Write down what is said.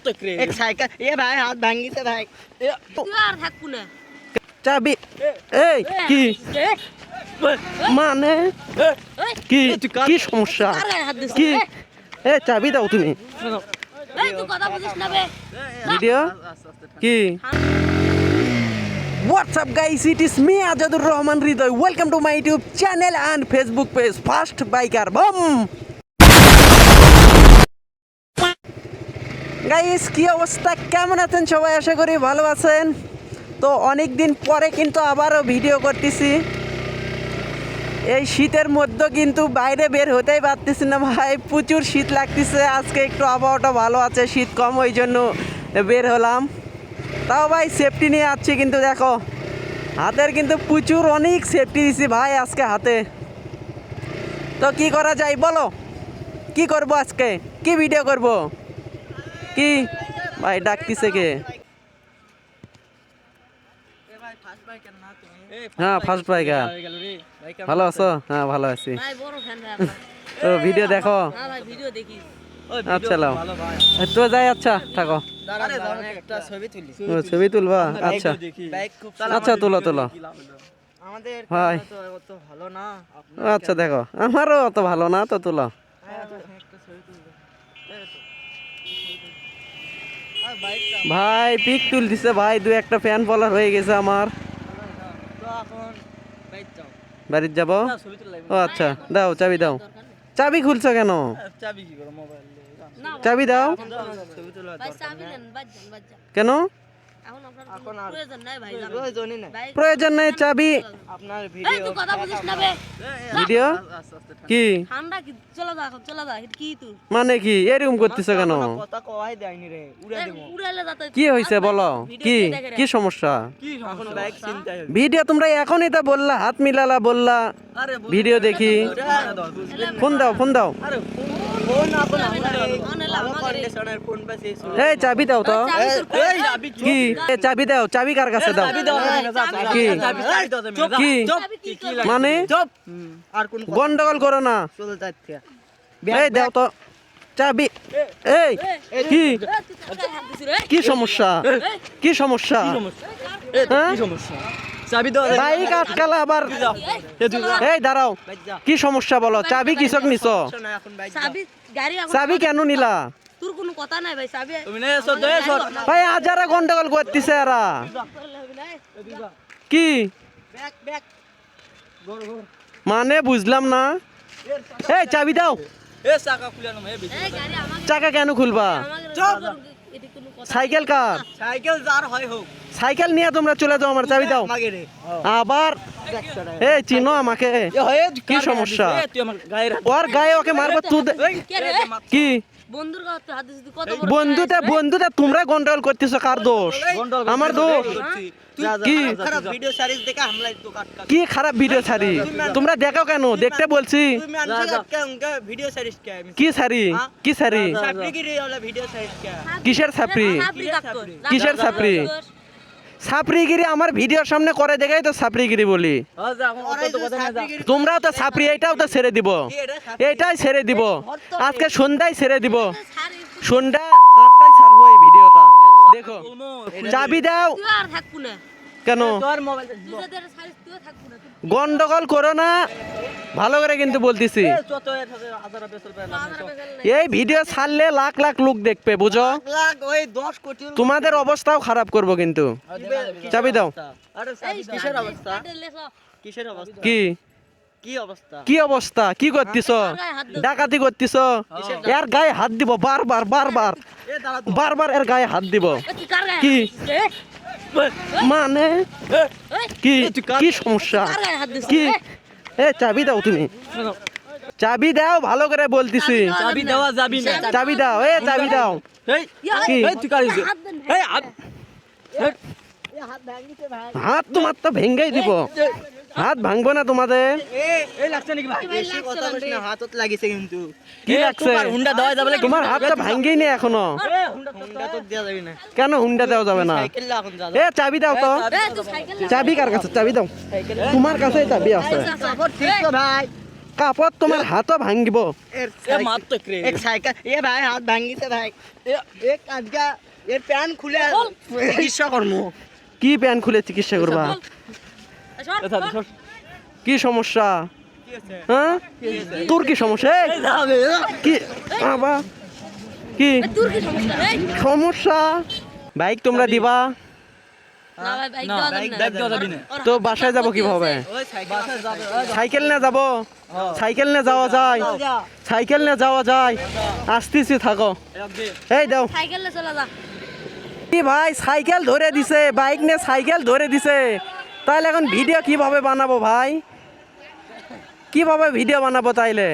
एक साइकिल ये भाई हाथ भांगी थे भाई আর থাকবো না চাবি এই কি মানে কি কি সমস্যা কি এ চাবি দাও তুমি এই তুই কথা বুঝিস না বে ভিডিও কি What's up guys, it is me Ajadur Rahman Ridoy. Welcome to my YouTube channel and Facebook page Fast Biker Boom. Guys কি অবস্থা, কেমন আছেন সবাই? আশা করি ভালো আছেন। তো অনেক দিন পরে কিন্তু আবারও ভিডিও করতেছি। এই শীতের মধ্যে কিন্তু বাইরে বের হতেই পারতেছি না ভাই, প্রচুর শীত লাগতেছে। আজকে একটু আবহাওয়াটা ভালো আছে, শীত কম, ওই জন্য বের হলাম। তাও ভাই সেফটি নিয়ে আসছি, কিন্তু দেখো হাতের কিন্তু প্রচুর অনেক সেফটি দিছি ভাই আজকে হাতে। তো কি করা যায় বলো, কি করব আজকে, কি ভিডিও করব? কি ভাই ডাকতেছে কে? হ্যাঁ ফার্স্ট বাইকার, ভালো আছো? হ্যাঁ ভালো আছি। ভাই বড় ফ্যান ভাই আপনার। তো ভিডিও দেখো? হ্যাঁ ভাই ভিডিও দেখিস। আচ্ছা লাও তো যাই, আচ্ছা থাকো। একটা ছবি তুলি ও ছবি তুলবা? আচ্ছা বাইক খুব আচ্ছা তুলো তুলো আমাদের ভাই। তো অত ভালো না আচ্ছা দেখো, আমারও অত ভালো না, তো তুলো একটা ছবি তুলবো আর বাইকটা ভাই। পিক তুলতেছে ভাই, দু একটা ফ্যান ফলোয়ার হয়ে গেছে আমার। তো এখন বাইক যাও বাড়ির যাব? ছবি তুললাই ও আচ্ছা দাও, চাবি দাও। চাবি খুলছো কেন? চাবি কি করো মোবাইল না চাবি দাও। ছবি তোলা ভাই চাবি নেন বাজ যা কেন এখন আপনার কোনো প্রয়োজন নাই ভাই জান প্রয়োজনই নাই ভাই প্রয়োজন নেই চাবি? আপনার এই ভিডিও তুই কথা বুঝিস না বে ভিডিও কি ঠান্ডা কি চলে যা এখন চলে যা এটা কি তুই মানে কি এরকম করতেছো কেন? কথা কওয়াই দেয়নি রে উড়ে দেবো উড়াইলে যাতে কি হয়েছে বলো, কি কি সমস্যা? এখন বাইক চিন্তা ভিডিও তোমরা এখনই তো বললা, হাত মিলালা, বললা আরে ভিডিও দেখি। ফোন দাও, ফোন দাও। আরে ফোন আপন ভালো কন্ডিশনের ফোন পাশে এই চাবি দাও তো। কি এ চাবি দাও, চাবি কার কাছে দাও? কি কি মানে আর কোন গন্ডগোল করো না, চলে যাচ্ছে এই দাও তো চাবি। এই কি কি সমস্যা, কি সমস্যা? হ্যাঁ? চাবি দাও বাইক আটকালা আবার। এই দাঁড়াও, কি সমস্যা বলো? চাবি কিসক নিছো? এখন বাইক চাবি গাড়ি আমার চাবি কেন নিলা? তোর কোনো কথা নাই ভাই চাবি তুমি নে এসো দে এসো ভাই আজারা গন্ডগোল করতেছে এরা। কি ব্যাক ব্যাক গর গর মানে বুঝলাম না। এই চাবি দাও। এ চাকা খুলে নাও বেশি এই গাড়ি আমাকে চাকা কেন খুলবা? এটা কোনো কথা সাইকেল কার? সাইকেল যার হয় হোক সাইকেল নিয়ে তোমরা চলে যাও, আমার চাবি দাও। আমাকে রে আবার এই চিনো আমাকে? কি সমস্যা? তুই আমার গায়ের ওর গায়ে ওকে মারবো তুই। কে রে কি বন্ধুর কাছে হাত দিছিস কত বড় বন্ধুতে তোমরা গন্ডগোল করতেছো, কার দোষ? আমার দোষ। কি খারাপ ভিডিও সারিজ দেখে হামলাই তো কাট কাট কি খারাপ ভিডিও ছাড়ি? তোমরা দেখো কেন? দেখতে বলছি। তুমি আনছে কে উনকা ভিডিও সারিজ কে কি ছাড়ি, কি ছাড়ি? সাপড়ি কি রে ওলা ভিডিও সারিজ কে কিসের ছাপড়ি? ছাপড়ি কাটতো কিসের ছাপড়ি? ছাপড়িগিরি আমার ভিডিওর সামনে করে দেখাই তো ছাপড়িগিরি বলি। তোমরাও তো ছাপড়ি, এইটাও তো ছেড়ে দিব, এইটাই ছেড়ে দিব। আজকে সন্ধ্যায় ছেড়ে দিব, সন্ধ্যা 8টায় ছাড়বো এই ভিডিওটা। দেখো চাবি দাও। তুই আর থাকবো না কেন তোর মোবাইল দুজনের সাইজ তুই থাকবো না গন্ডগোল করো না, ভালো করে কিন্তু বলতেছি। যত হাজার বেসল এই ভিডিও ছাড়লে লাখ লাখ লোক দেখবে, বুঝো? লাখ ওই 10 কোটি তোমাদের অবস্থাও খারাপ করব কিন্তু। চাবি দাও। আরে কিসের অবস্থা কিসের অবস্থা কি কি অবস্থা কি অবস্থা? কি করতেছ? ডাকাতি করতেছ? এর গায়ে হাত দিব বারবার বারবার এ দাঁড়া বারবার, এর গায়ে হাত দিব। কি মানে কি কি সমস্যা? কি এ চাবি দাও তুমি, চাবি দাও, ভালো করে বলতেছি। চাবি দেওয়া যাবি না চাবি দাও, এ চাবি দাও। এই কি এই তুই কারিস এই হাত তোমার তো ভেঙ্গেই দিব, হাত ভাঙবো না তোমাদের। এই লাগছে নাকি ভাই বেশি কথা বলিস না হাতত লাগিছে কিন্তু কি লাগছে? হুন্ডা দেওয়া যাবে না তোমার হাতটা ভাঙ্গেই নি এখনো। হুন্ডা তো দেওয়া যাবে না কেন হুন্ডা দেওয়া যাবে না? সাইকেল এখন যা এ চাবি দাও তো। চাবি কার কাছে? চাবি দাও, তোমার কাছেই চাবি আছে। ঠিক তো ভাই কাপড় তোমার হাতও ভাঙিব। एक साइकिल ये भाई हाथ भांगी से भाई एक आज का ये पैन खुले चिकित्सा करमु কি প্যান খুলে চিকিৎসা করবা? কি সমস্যা? হ্যাঁ তোর কি সমস্যা? এই, কি বাবা কি তোর কি সমস্যা রে? সমস্যা? বাইক তোমরা দিবা না ভাই বাইক দেওয়া যাবে না। তো বাসায় যাব কিভাবে? সাইকেল নিয়ে যাব? সাইকেল নিয়ে যাওয়া যায়? সাইকেল নিয়ে যাওয়া যায়? আসতেছি থাকো। এই দাও সাইকেলে চলে যা। কি ভাই সাইকেল ধরে দিছে, বাইক নিয়ে সাইকেল ধরে দিছে, তাইলে এখন ভিডিও কিভাবে বানাবো ভাই? কিভাবে ভিডিও বানাবো তাইলে?